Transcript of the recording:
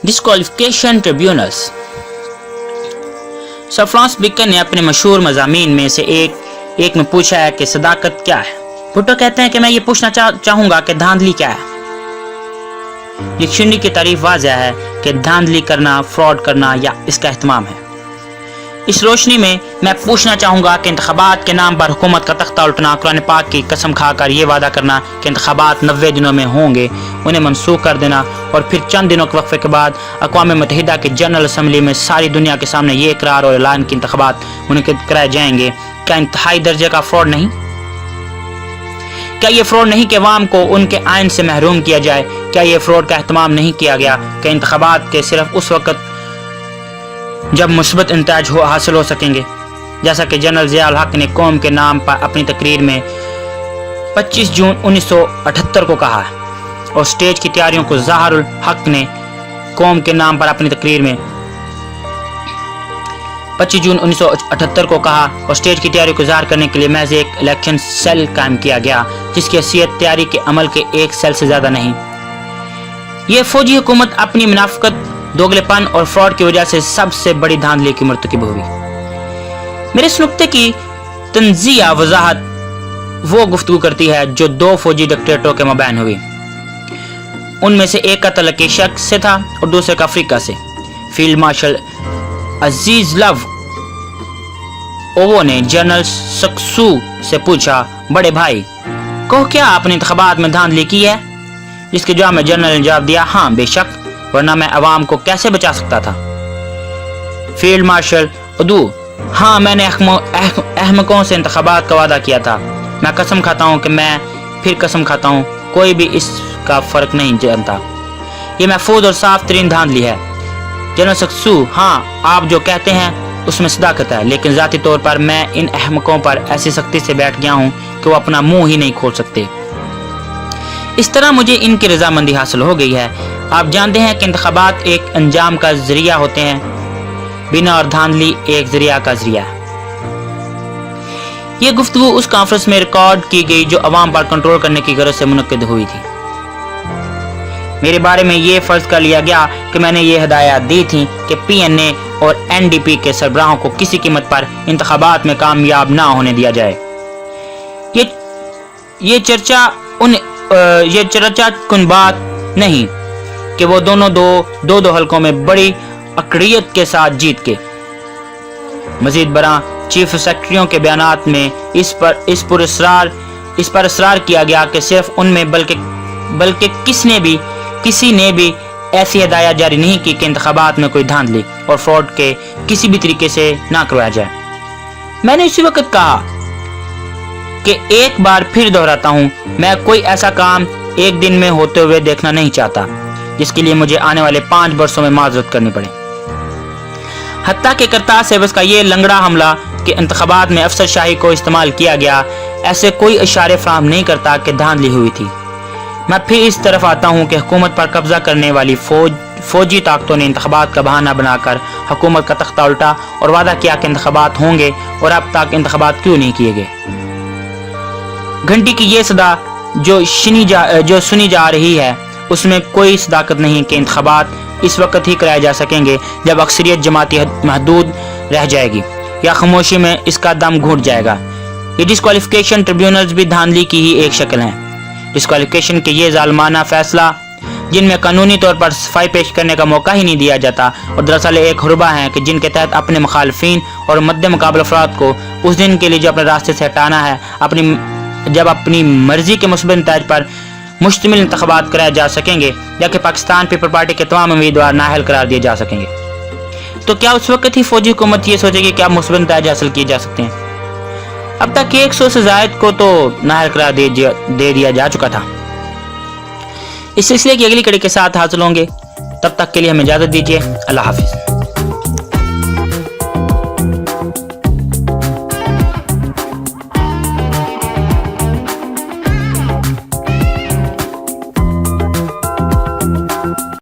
Disqualification tribunals. Sir Francis Bacon ने अपने मशहूर मज़ामीन में से एक में पूछा है कि सदाकत क्या है। भुट्टो कहते हैं कि मैं ये पूछना चाहूंगा कि धांधली क्या है। डिक्शनरी की तारीफ वाज़ह है कि धांधली करना, फ्रॉड करना या इसका एहतमाम है। इस रोशनी में मैं पूछना चाहूंगा कि इंतखाबात के नाम पर हुकूमत का तख्ता उल्टना, कुरान पाक की कसम खाकर ये वादा करना कि इंतखाबात 90 दिनों में होंगे, उन्हें मनसूख कर देना और फिर चंद दिनों के वक्फे के बाद अक़वाम मुत्तहिदा की जनरल असम्बली में सारी दुनिया के सामने ये इकरार और ऐलान कि इंतखाबात मुनक़िद कराए जाएंगे, क्या इंतहाई दर्जे का फ्रॉड नहीं? क्या ये फ्रॉड नहीं कि अवाम को उनके आइन से महरूम किया जाए? क्या ये फ्रॉड का एहतमाम नहीं किया गया कि इंतखाबात के सिर्फ उस वक़्त जब मुस्बत इंताज हासिल हो सकेंगे, जैसा कि जनरल ज़िया उल हक ने कौम के नाम पर अपनी तकरीर में 25 जून 1978 को कहा है, और स्टेज की तैयारियों को ज़ाहिर उल हक ने कौम के नाम पर अपनी तकरीर में 25 जून 1978 को कहा, और स्टेज की तैयारी को ज़ाहिर करने के लिए महज एक इलेक्शन सेल कायम किया गया, जिसकी हैसियत तैयारी के अमल के एक सेल से ज़्यादा नहीं। ये फौजी हुकूमत अपनी मुनाफिकत, दोगलेपन और फ्रॉड की वजह से सबसे बड़ी धांधली की मर्तकब हुई। मेरे इस नुक्ते की तंज़िया वजाहत वो गुफ्तगू करती है जो दो फौजी डिक्टेटरों के मबैन हुई। उनमें से एक का तल्लुक शक से था और दूसरे का अफ्रीका से। फील्ड मार्शल अजीज लव ओवो ने जनरल सक्सू से पूछा, बड़े भाई कहो क्या आपने इंतखाबात में धांधली की है? जिसके जवाब में जनरल ने जवाब दिया, हाँ बेशक, वरना मैं अवाम को कैसे बचा सकता था। फील्ड मार्शल उदू, हाँ मैंने अहमकों से इंतखाबात का वादा किया था। मैं कसम खाता हूँ कि मैं फिर कसम खाता हूँ, कोई भी इसका फर्क नहीं जानता। ये महफूज और साफ तरीन धांधली है। जनरल सक्सू, हाँ आप जो कहते हैं उसमें सदाकत है, लेकिन ज़ाती तौर पर मैं इन अहमकों पर ऐसी सख्ती से बैठ गया हूँ कि वो अपना मुंह ही नहीं खोल सकते। इस तरह मुझे इनकी रजामंदी हासिल हो गई है। आप जानते हैं कि इंतखाबात एक अंजाम का जरिया होते हैं, बिना और धांधली एक जरिया का जरिया है। ये गुफ्तगू उस कॉन्फ्रेंस में रिकॉर्ड की गई जो अवाम पर कंट्रोल करने की गरज से मुनक्किद हुई थी। मेरे बारे में ये फर्ज कर लिया गया कि मैंने ये हिदायत दी थी कि PNA और NDP के सरबराहों को किसी कीमत पर इंतखाबात में कामयाब ना होने दिया जाए। ये चर्चा कुन बात नहीं कि वो दोनों दो हलकों में बड़ी अकड़ियत के साथ जीत के। मजीद बरा चीफ सेक्रेटरियों के बयानात में इस पर इसरार किया गया कि सिर्फ उनमें बल्कि किसी ने भी ऐसी हिदायत जारी नहीं की कि इंतखाबात में कोई धांधली और फ्रॉड के किसी भी तरीके से ना करवाया जाए। मैंने इसी वक्त कहा कि एक बार फिर दोहराता हूं, मैं कोई ऐसा काम एक दिन में होते हुए देखना नहीं चाहता जिसके लिए मुझे आने वाले 5 वर्षों में माजरत करनी पड़े। हत्ता के करतार सेवस का ये लंगड़ा हमला कि इंतखाबात में अफसरशाही को इस्तेमाल किया गया, ऐसे कोई इशारे फराहम नहीं करता कि धांधली हुई थी। मैं फिर इस तरफ आता हूँ कि हुकूमत पर कब्जा करने वाली फौजी ताकतों ने इंतखाबात का बहाना बनाकर हुकूमत का तख्ता उल्टा और वादा किया कि इंतखाबात होंगे, और अब तक इंतखाबात क्यों नहीं किए गए। घंटी की ये सदा जो सुनी जा रही है उसमें कोई सदाकत नहीं कि इंतखाबात इस वक्त ही कराए जा सकेंगे जब अक्सरियत जमाती महदूद रह जाएगी या खामोशी में इसका दम घुट जाएगा। ये डिस्क्वालिफिकेशन ट्रिब्यूनल्स भी धांधली की ही एक शक्ल हैं। डिस्क्वालिफिकेशन के ये जालमाना फैसला जिनमें कानूनी तौर पर सफाई पेश करने का मौका ही नहीं दिया जाता, और दरअसल एक हुरबा है कि जिनके तहत अपने मुखालफिन और मद्दे मुकाबला अफराद को उस दिन के लिए जो अपने रास्ते से हटाना है, जब अपनी मर्जी के मुस्बित नताज पर मुश्तमिल इंतखाबात कराए जा सकेंगे, जबकि पाकिस्तान पीपल पार्टी के तमाम उम्मीदवार नाअहल करार दिए जा सकेंगे। तो क्या उस वक्त ही फौजी हुकूमत ये सोचेगी कि अब मुस्बित नताज हासिल किए जा सकते हैं? अब तक 100 से ज़ायद को तो नाअहल करार दे दिया जा चुका था। इस सिलसिले की अगली कड़ी के साथ हासिल होंगे, तब तक के लिए हमें इजाज़त दीजिए। अल्लाह हाफिज़।